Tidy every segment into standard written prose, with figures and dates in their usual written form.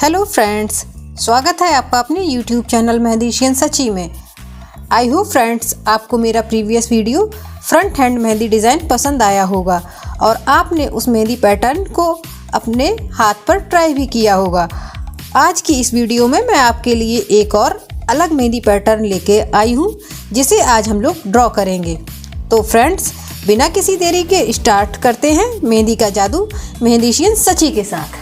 Hello friends, स्वागत है आपका अपने यूट्यूब चैनल मेहंदीशियन सची में। आई होप फ्रेंड्स आपको मेरा previous video front hand mehndi design पसंद आया होगा और आपने उस मेहंदी पैटर्न को अपने हाथ पर ट्राई भी किया होगा। आज की इस वीडियो में मैं आपके लिए एक और अलग मेहंदी पैटर्न लेके आई हूँ जिसे आज हम लोग ड्रॉ करेंगे। तो फ्रेंड्स बिना किसी देरी के स्टार्ट करते हैं मेहंदी का जादू मेहंदीशियन सची के साथ।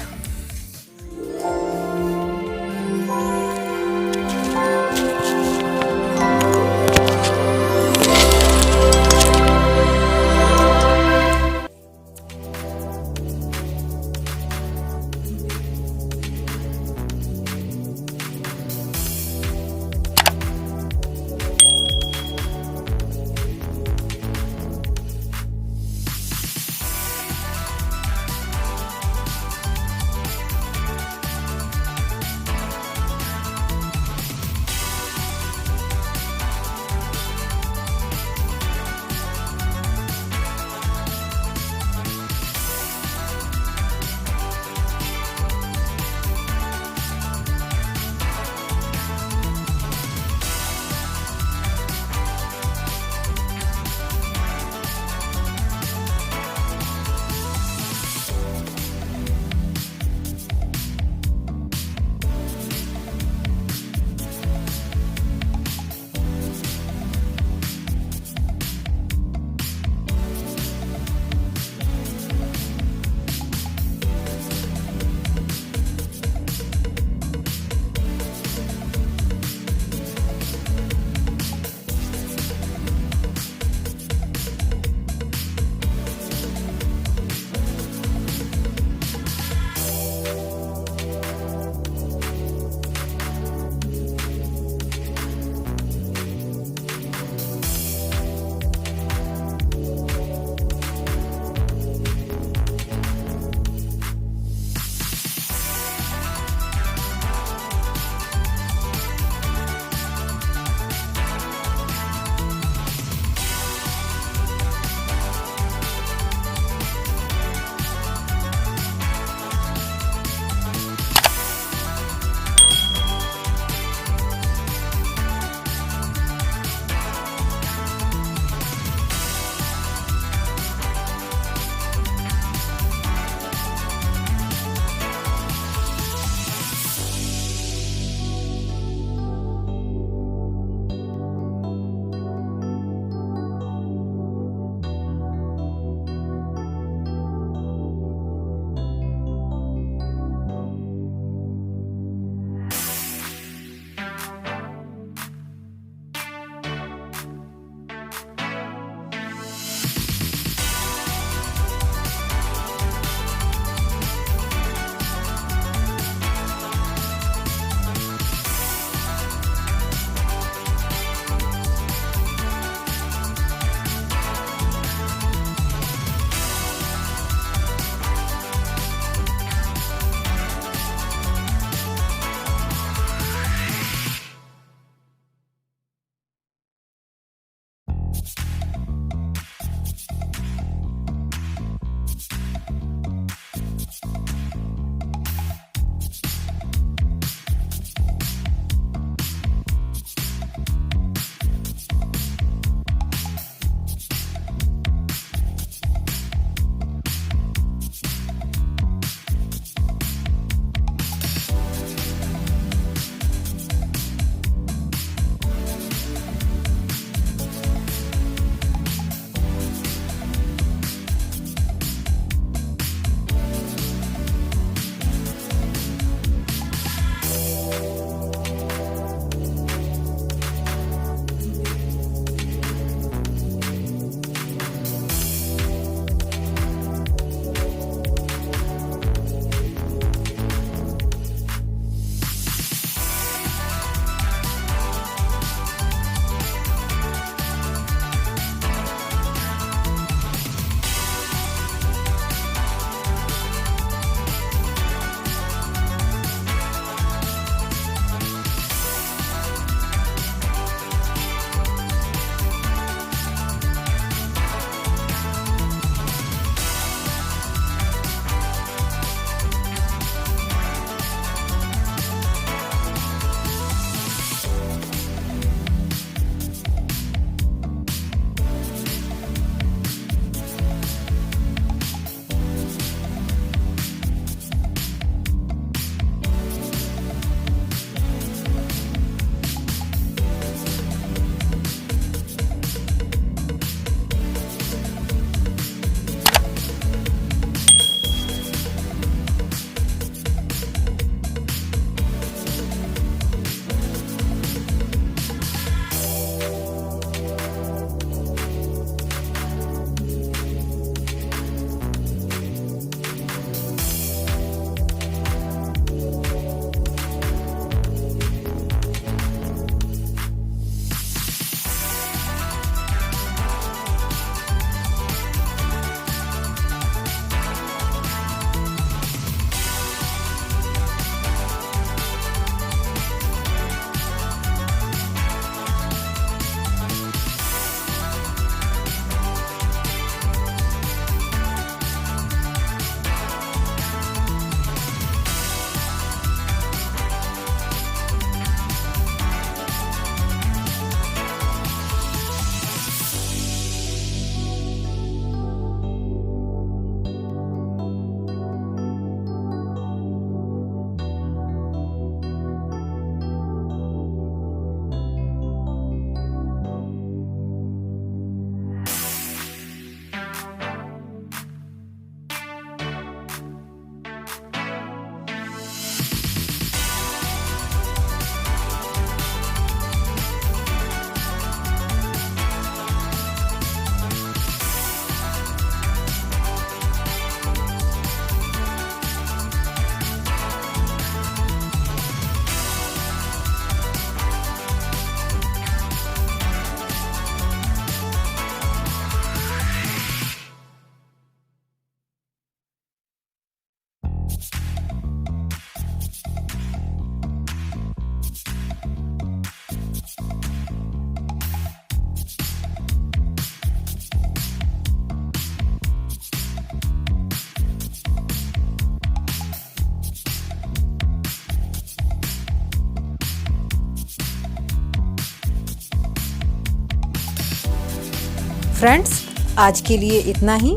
फ्रेंड्स, आज के लिए इतना ही।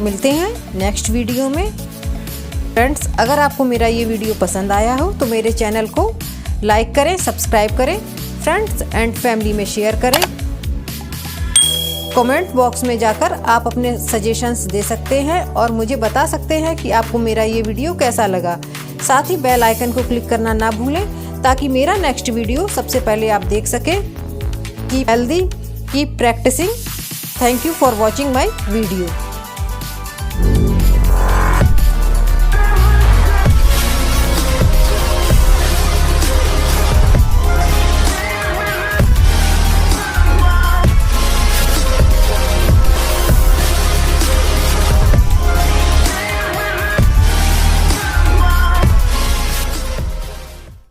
मिलते हैं नेक्स्ट वीडियो में। फ्रेंड्स, अगर आपको मेरा ये वीडियो पसंद आया हो तो मेरे चैनल को लाइक करें, सब्सक्राइब करें, फ्रेंड्स एंड फैमिली में शेयर करें। कमेंट बॉक्स में जाकर आप अपने सजेशंस दे सकते हैं और मुझे बता सकते हैं कि आपको मेरा ये वीडियो कैसा लगा। साथ ही बेल आइकन को क्लिक करना ना भूलें ताकि मेरा नेक्स्ट वीडियो सबसे पहले आप देख सकें। Keep healthy, keep practicing. Thank you for watching my video.